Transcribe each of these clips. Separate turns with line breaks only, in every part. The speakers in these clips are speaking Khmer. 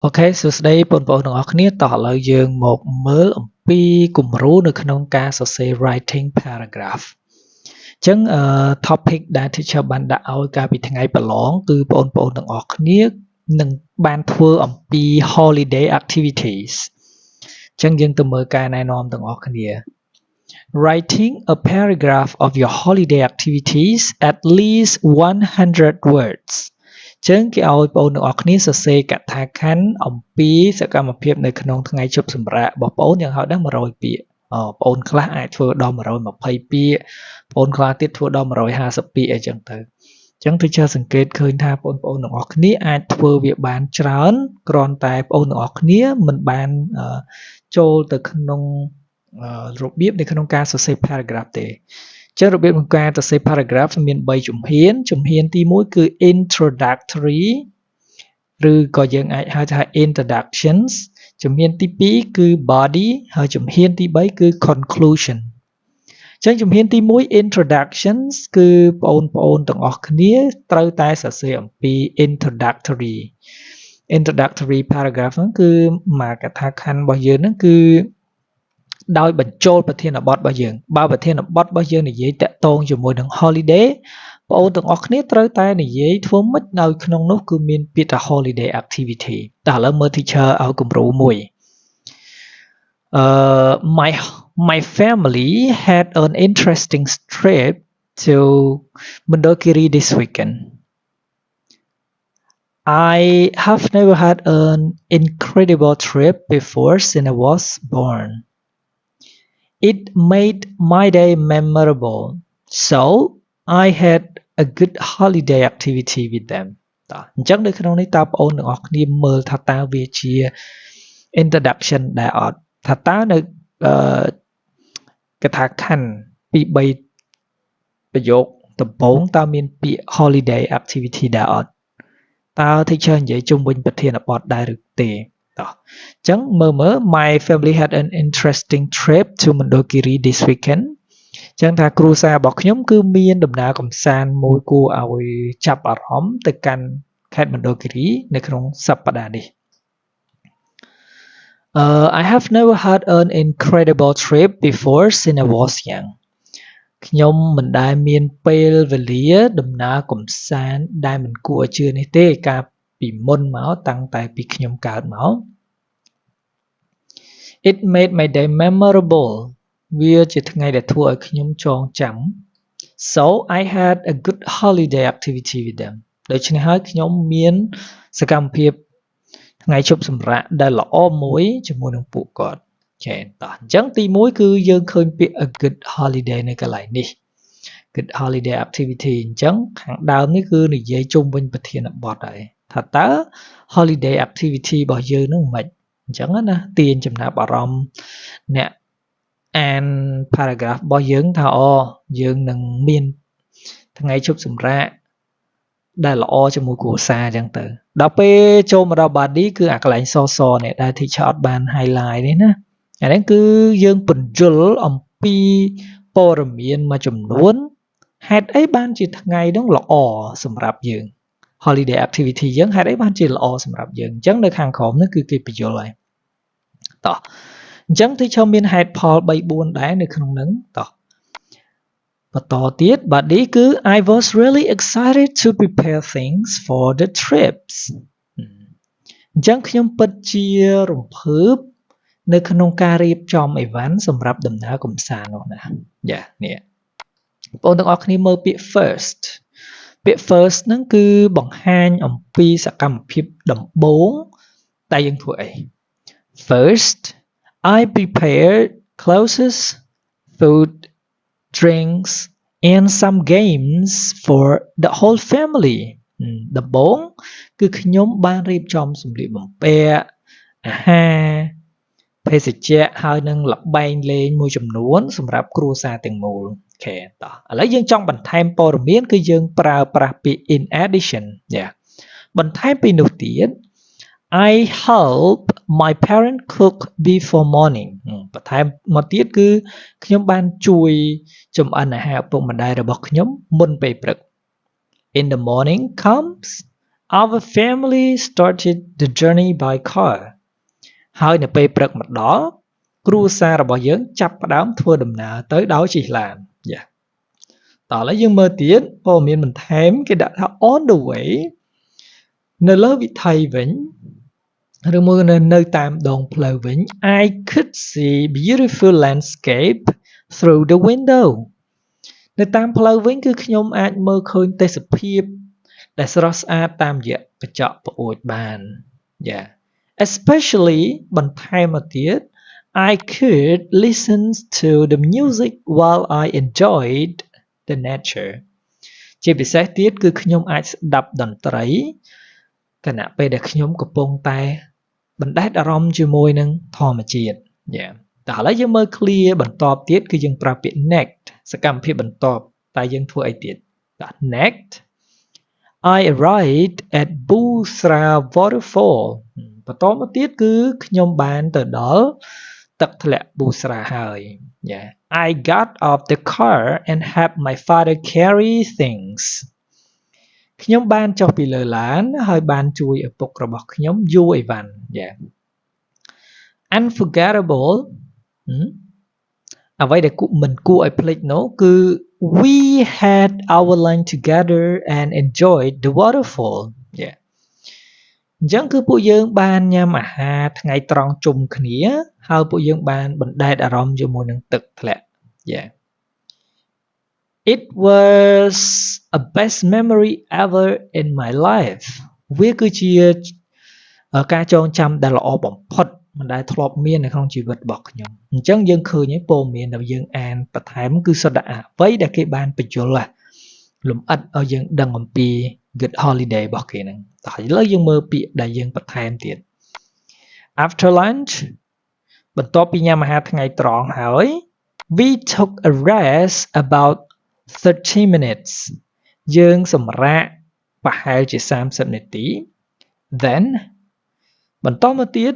អូខេសួស្តីបងប្អូនទាំងអស់គ្នាតោះឥឡូវយើងមកមើលអំពីគំរូនៅក្នុងការសរសេរ writing paragraph អញ្ចឹងtopic ដែល teacher បានដាក់ឲ្យកាលពីថ្ងៃប្រឡងគឺបងប្អូនទាំងអស់គ្នានឹងបានធ្វើអំពី holiday activities អញ្ចឹងយើងទៅមើលការណែនាំទាំងអស់គ្នា Writing a paragraph of your holiday activities at least 100 words ចឹងគេឲ្យបងប្អូនទាំងអស់គ្នាសរសេរកថាខណ្ឌអំពីសកម្មភាពនៅក្នុងថ្ងៃជប់សម្រាករបស់បងប្អូនយ៉ាងហោចណាស់100ពាក្យបងប្អូនខ្លះអាចធ្វើដល់120ពាក្យបងប្អូនខ្លះទៀតធ្វើដល់150ពាក្យអីចឹងទៅអញ្ចឹងteacherសង្កេតឃើញថាបងប្អូនទាំងអស់គ្នាអាចធ្វើវាបានច្រើនគ្រាន់តែបងប្អូនទាំងអស់គ្នាមិនបានចូលទៅក្នុងរបៀបនៅក្នុងការសរសេរ paragraph ទេចឹងរបៀបក្នុងការសរសេរ paragraph មាន3ជំហានទី1គឺ introductory ឬក៏យើងអាចហៅថា introductions ជំហានទី2គឺ body ហើយជំហានទី3គឺ conclusion ចឹងជំហានទី1 introductions គឺបងប្អូនទាំងអស់គ្នាត្រូវតែសរសេរអំពី introductory paragraph ហ្នឹងគឺមកកថាខណ្ឌរបស់យើងហ្នឹងគឺដោយបញ្ចូលប្រធានបទរបស់យើងបើប្រធានបទរបស់យើងនិយាយតាក់ទងជាមួយនឹង holiday បងប្អូនទាំងអស់គ្នាត្រូវតែនិយាយធ្វើម៉េចដោយក្នុងនោះគឺមានពាក្យថា holiday activity តោះឥឡូវមើល teacher ឲ្យគំរូមួយmy family had an interesting trip to Mandaluyong this weekend I have never had an incredible trip before since I was born It made my day memorable, so I had a good holiday activity with them. អញ្ចឹងនៅក្នុងនេះតើបងប្អូនទាំងអស់គ្នាមើលថាតើវាជា introduction ដែរអត់ថាតើនៅកថាខណ្ឌពី3ប្រយោគដំបូងតើមានពាក្យ holiday activity ដែរអត់តើ teacher និយាយជុំវិញប្រធានបទដែរឬទេអញ្ចឹងមើល My family had an interesting trip to Mandaluyong this weekend អញ្ចឹងថាគ្រួសាររបស់ខ្ញុំគឺមានដំណើរកម្សាន្តមួយគួរឲ្យចាប់អារម្មណ៍ទៅកាន់ខេត្ត Mandaluyong នៅក្នុងសប្តាហ៍នេះI have never had an incredible trip before since I was young ខ្ញុំមិនដែលមានពេលវេលាដំណើរកម្សាន្តដែលមិនគួរឲ្យជឿនេះទេកាលពីមុនមកតាំងតែពីខ្ញុំកើតមក It made my day memorable វាជាថ្ងៃដែលធ្វើឲ្យខ្ញុំចងចាំ So I had a good holiday activity with them ដូច្នេះហើយខ្ញុំមានសកម្មភាពថ្ងៃជប់សម្រាកដែលល្អមួយជាមួយនឹងពួកគាត់ចេះតោះអញ្ចឹងទី1គឺយើងឃើញពាក្យ a good holiday នៅកន្លែងនេះ good holiday activity អញ្ចឹងខាងដើមនេះគឺនិយាយជុំវិញប្រធានបទហើយថាតើ holiday activity របស់យើងនឹងមិនអញ្ចឹងណាទាញចំណាប់អារម្មណ៍អ្នកអាន paragraph របស់យើងថាយើងនឹងមានថ្ងៃជប់សម្រាកដែលល្អជាមួយគ្រួសារអញ្ចឹងទៅដល់ពេលចូលមកដល់ body គឺអាកន្លែងសនេះដែល teacher អត់បាន highlight នេះណាអានេះគឺយើងពន្យល់អំពីព័ត៌មានមួយចំនួនហេតុអីបានជាថ្ងៃនោះល្អសម្រាប់យើង holiday activity យើងហេតុអីបានជាល្អសម្រាប់យើងអញ្ចឹងនៅខាងក្រោមនេះគឺគេបញ្យល់ហើយតោះអញ្ចឹង teacher មានហេតុផល 3-4 ដែរនៅក្នុងហ្នឹងតោះបន្តទៀត body គឺ I was really excited to prepare things for the trips អញ្ចឹងខ្ញុំពិតជារំភើបនៅក្នុងការរៀបចំអីវ៉ាន់សម្រាប់ដំណើរកម្សាន្តនោះណាយ៉ានេះបងប្អូនទាំងអស់គ្នាមើលពាក្យ first ពាក្យ first ហ្នឹងគឺបង្ហាញអំពីសកម្មភាពដំបូងតែយើងធ្វើអី First I prepared clothes food drinks and some games for the whole family ដំបូងគឺខ្ញុំបានរៀបចំសម្លៀកបំពាក់អាហារភេសជ្ជៈហើយនឹងល្បែងលេងមួយចំនួនសម្រាប់គ្រួសារទាំងមូលអូខេតោះឥឡូវយើងចង់បន្ថែមព័ត៌មានគឺយើងប្រើប្រាស់ពាក្យ in addition បន្ថែមពីនោះទៀត I help my parent cook before morning បន្ថែមមកទៀតគឺខ្ញុំបានជួយចម្អិនអាហារឪពុកម្ដាយរបស់ខ្ញុំមុនពេលព្រឹក In the morning comes our family started the journey by car ហើយនៅពេលព្រឹកមកដល់គ្រួសាររបស់យើងចាប់ផ្ដើមធ្វើដំណើរទៅដោយជិះឡានយ៉ាតោះឥឡូវយើងមើលទៀតព័ត៌មានបន្ថែមគេដាក់ថា on the way នៅលើវិថីវិញឬមួយនៅតាមដងផ្លូវវិញ I could see beautiful landscape through the window នៅតាមផ្លូវវិញគឺខ្ញុំអាចមើលឃើញទេសភាពដែលស្រស់ស្អាតតាមរយៈកញ្ចក់ផ្អួចបាន Yeah especially បន្ថែមមកទៀត I could listen to the music while I enjoyed the nature ជាពិសេសទៀតគឺខ្ញុំអាចស្ដាប់តន្ត្រីខណៈពេលដែលខ្ញុំកំពុងតែបណ្ដែតអារម្មណ៍ជាមួយនឹងធម្មជាតិ Yeah តែឥឡូវយើងមើល clear បន្តទៀតគឺយើងប្រើពាក្យ next សកម្មភាពបន្តតែយើងធ្វើអីទៀត next I arrived at Busra waterfall បន្តមកទៀតគឺខ្ញុំបានទៅដល់ទឹកធ្លាក់ Busra ហើយ Yeah I got off the car and helped my father carry things ខ្ញុំបានចុះពីលើឡានហើយបានជួយឪពុករបស់ខ្ញុំយួរអីវ៉ាន់ Yeah unforgettable អ្វីដែលមិនគួរឲ្យភ្លេចនោះគឺ we had our lunch together and enjoyed the waterfall Yeah អញ្ចឹងគឺពួកយើងបានញ៉ាំអាហារថ្ងៃត្រង់ជុំគ្នាហើយពួកយើងបានបណ្ដែតអារម្មណ៍ជាមួយនឹងទឹកធ្លាក់ Yeah It was a best memory ever in my life វាគឺជាការចងចាំដែលល្អបំផុតមិនដែលធ្លាប់មាននៅក្នុងជីវិតរបស់ខ្ញុំអញ្ចឹងយើងឃើញឯព័ត៌មានដែលយើងអានបន្ថែមគឺសុទ្ធតែអ្វីដែលគេបានបញ្យល់លម្អិតឲ្យយើងដឹងអំពី good holiday របស់គេហ្នឹងតោះឥឡូវយើងមើលពាក្យដែលយើងបន្ថែមទៀត After lunch បន្ទាប់ពីញ៉ាំអាហារថ្ងៃត្រង់ហើយ we took a rest about 30 minutes យើងសម្រាកប្រហែលជា30នាទី then បន្តមកទៀត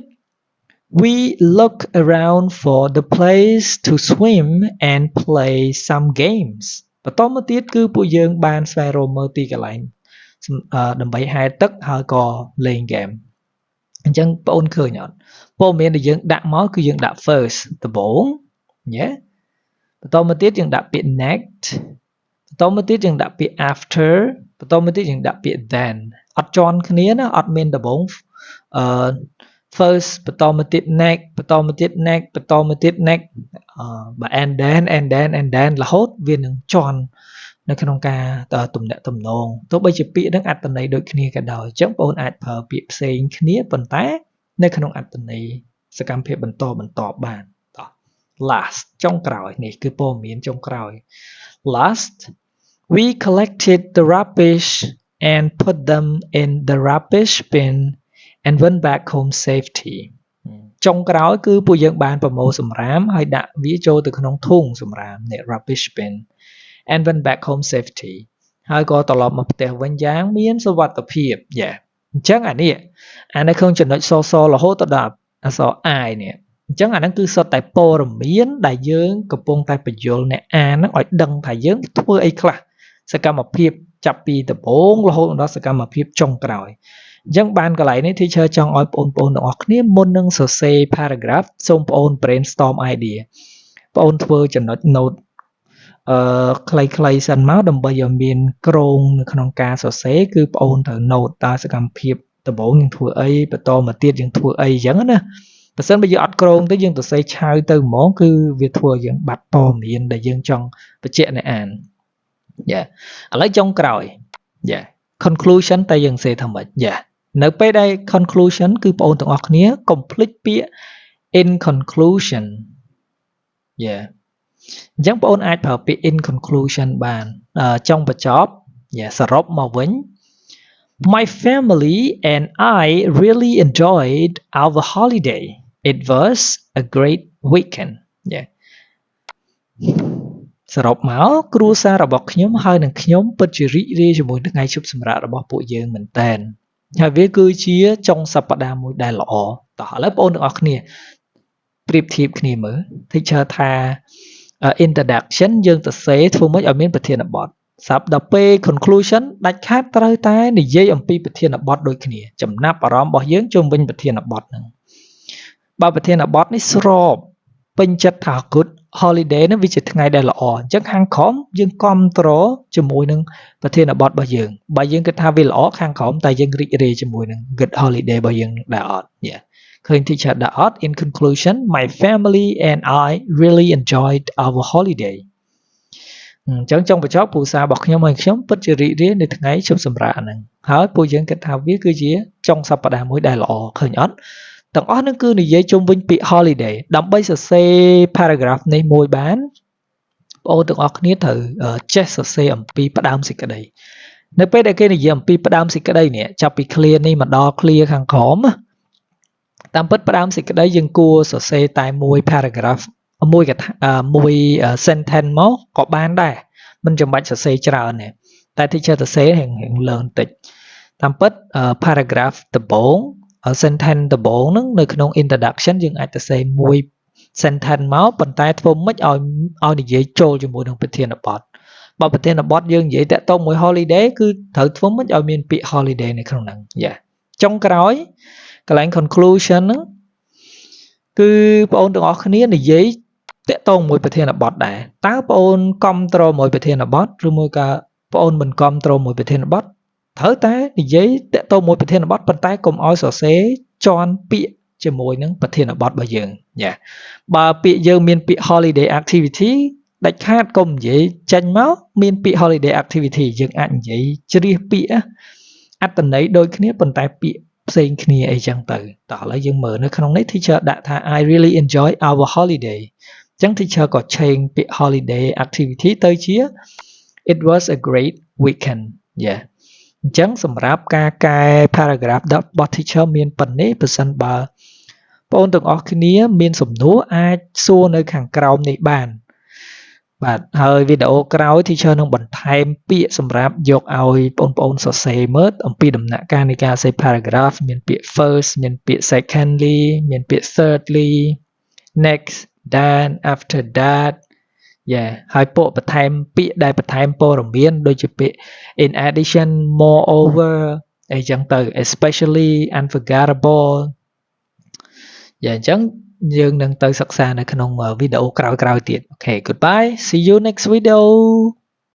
we look around for the place to swim and play some games បន្តមកទៀតគឺពួកយើងបានស្វែងរកមើលទីកន្លែងដើម្បីហែលទឹកហើយក៏លេងហ្គេមអញ្ចឹងបងអូនឃើញអត់ព័ត៌មានដែលយើងដាក់មកគឺយើងដាក់ first ដំបូងញ៉េបន្តមកទៀតយើងដាក់ពាក្យ next បន្តមកទៀតយើងដាក់ពាក្យ after បន្តមកទៀតយើងដាក់ពាក្យ then អត់ជាន់គ្នាណាអត់មានដំបូងfirst បន្តមកទៀត next បន្តមកទៀត next បន្តមកទៀត next បើ and then រហូតវានឹងជាន់នៅក្នុងការទំនាក់ទំនងទោះបីជាពាក្យនឹងអត្ថន័យដូចគ្នាក៏ដោយអញ្ចឹងបងប្អូនអាចប្រើពាក្យផ្សេងគ្នាប៉ុន្តែនៅក្នុងអត្ថន័យសកម្មភាពបន្តបាន last ចុងក្រោយនេះគឺព័ត៌មានចុងក្រោយ last we collected the rubbish and put them in the rubbish bin and went back home safety ចុងក្រោយគឺពួកយើងបានប្រមូលសម្រាមហើយដាក់វាចូលទៅក្នុងធុងសម្រាមនៃ rubbish bin and went back home safety ហើយក៏ត្រឡប់មកផ្ទះវិញយ៉ាងមានសុវត្ថិភាពយ៉ាអញ្ចឹងអានេះអានៅក្នុងចំណុចសរហូតទៅដល់អក្សរ I នេះអញ្ចឹងអាហ្នឹងគឺសុទ្ធតែព័ត៌មានដែលយើងកំពុងតែបញ្យល់អ្នកអានហ្នឹងឲ្យដឹងថាយើងធ្វើអីខ្លះសកម្មភាពចាប់ពីដំបូងរហូតដល់សកម្មភាពចុងក្រោយអញ្ចឹងបានកន្លែងនេះ teacher ចង់ឲ្យបងប្អូនទាំងអស់គ្នាមុននឹងសរសេរ paragraph សូមបងប្អូន brainstorm idea បងប្អូនធ្វើចំណុច note ខ្លីៗសិនមកដើម្បីឲ្យមានគ្រោងនៅក្នុងការសរសេរគឺបងប្អូនត្រូវ note តើសកម្មភាពដំបូងយើងធ្វើអីបន្តមកទៀតយើងធ្វើអីអញ្ចឹងណាបើសិនបើយើងអត់គ្រោងទេយើងសរសេរឆាវទៅហ្មងគឺវាធ្វើឲ្យយើងបាត់ព័ត៌មានដែលយើងចង់បញ្ជាក់អ្នកអានយ៉ាឥឡូវចុងក្រោយយ៉ា conclusion តែយើងសេថាម៉េចយ៉ានៅពេលដែល conclusion គឺបងប្អូនទាំងអស់គ្នាកុំភ្លេចពាក្យ in conclusion យ៉ាអញ្ចឹងបងប្អូនអាចប្រើពាក្យ in conclusion បានចុងបញ្ចប់យ៉ាសរុបមកវិញ My family and I really enjoyed our holiday. It was a great weekend. Yeah. សរុបមកគ្រួសាររបស់ខ្ញុំហើយនិងខ្ញុំពិតជារីករាយជាមួយថ្ងៃឈប់សម្រាករបស់ពួកយើងមែនតើហើយវាគឺជាចុងសប្តាហ៍មួយដែលល្អតោះឥឡូវបងប្អូនទាំងអស់គ្នាប្រៀបធៀបគ្នាមើល teacher ថា introduction យើងសរសេរធ្វើម៉េចឲ្យមានប្រធានបទ សាប់ដល់ពេល conclusion ដាច់ខាតត្រូវតែនិយាយអំពីប្រធានបទដូចគ្នាចំណាប់អារម្មណ៍របស់យើងជុំវិញប្រធានបទហ្នឹងបើប្រធានបទនេះស្របពេញចិត្តថា good holiday ហ្នឹងវាជាថ្ងៃដែលល្អអញ្ចឹងខាងក្រោមយើងគ្រប់គ្រងជាមួយនឹងប្រធានបទរបស់យើងបើយើងគិតថាវាល្អខាងក្រោមតែយើងរីករាយជាមួយនឹង good holiday របស់យើងដែរអត់ឃើញ teacher ដាក់អត់ in conclusion my family and I really enjoyed our holiday អញ្ចឹងចុងបញ្ចប់គ្រួសាររបស់ខ្ញុំហើយខ្ញុំពិតជារីករាយនៅថ្ងៃជប់សម្រាកហ្នឹងហើយពួកយើងគិតថាវាគឺជាចុងសប្តាហ៍មួយដែលល្អឃើញអត់ទាំងអស់នឹងគឺនិយាយជុំវិញពាក្យ holiday ដើម្បីសរសេរ paragraph នេះមួយបានបងប្អូនទាំងអស់គ្នាត្រូវចេះសរសេរអំពីផ្ដើមសេចក្តីនៅពេលដែលគេនិយាយអំពីផ្ដើមសេចក្តីនេះចាប់ពី clear នេះមកដល់ clear ខាងក្រោមតាមពិតផ្ដើមសេចក្តីយើងគួរសរសេរតែមួយ paragraph មួយ sentence មកក៏បានដែរមិនចាំបាច់សរសេរច្រើនទេតែ teacher សរសេររៀងលើបន្តិចតាមពិត paragraph ដំបូងsentence ដំបូងហ្នឹងនៅក្នុង introduction យើងអាចសរសេរមួយ sentence មកប៉ុន្តែធ្វើម៉េចឲ្យនិយាយចូលជាមួយនឹងប្រធានបទបើប្រធានបទយើងនិយាយតាក់ទងមួយ holiday គឺត្រូវធ្វើម៉េចឲ្យមានពាក្យ holiday នៅក្នុងហ្នឹងចុងក្រោយកន្លែង conclusion ហ្នឹងគឺបងប្អូនទាំងអស់គ្នានិយាយតាក់ទងមួយប្រធានបទដែរតើបងប្អូនគ្រប់គ្រងមួយប្រធានបទឬមួយក៏បងប្អូនមិនគ្រប់គ្រងមួយប្រធានបទត្រូវតែនិយាយតាក់ទងមួយប្រធានបទប៉ុន្តែកុំឲ្យសរសេរជន់ពាក្យជាមួយនឹងប្រធានបទរបស់យើងបើពាក្យយើងមានពាក្យ holiday activity ដាច់ខាតកុំនិយាយចេញមកមានពាក្យ holiday activity យើងអាចនិយាយជ្រៀសពាក្យអត្ថន័យដូចគ្នាប៉ុន្តែពាក្យផ្សេងគ្នាអីចឹងទៅតោះឥឡូវយើងមើលនៅក្នុងនេះ teacher ដាក់ថា I really enjoy our holiday ចឹង teacher ក៏ change ពាក្យ holiday activity ទៅជា it was a great weekend អញ្ចឹងសម្រាប់ការកែ paragraph របស់ teacher មានប៉ុណ្ណេះប្រសិនបើបងប្អូនទាំងអស់គ្នាមានសំណួរអាចសួរនៅខាងក្រោមនេះបានបាទហើយវីដេអូក្រោយ teacher នឹងបន្ថែមពាក្យសម្រាប់យកឲ្យបងប្អូនសរសេរមើលអំពីដំណាក់កាលនៃការសរសេរ paragraph មានពាក្យ first មានពាក្យ secondly មានពាក្យ thirdly next then after that ហើយពួកបន្ថែមពាក្យដែលបន្ថែមព័ត៌មានដូចជាពាក្យ in addition moreover អីចឹងទៅ especially unforgettable អញ្ចឹងយើងនឹងទៅសិក្សានៅក្នុងវីដេអូក្រោយៗទៀត Okay goodbye see you next video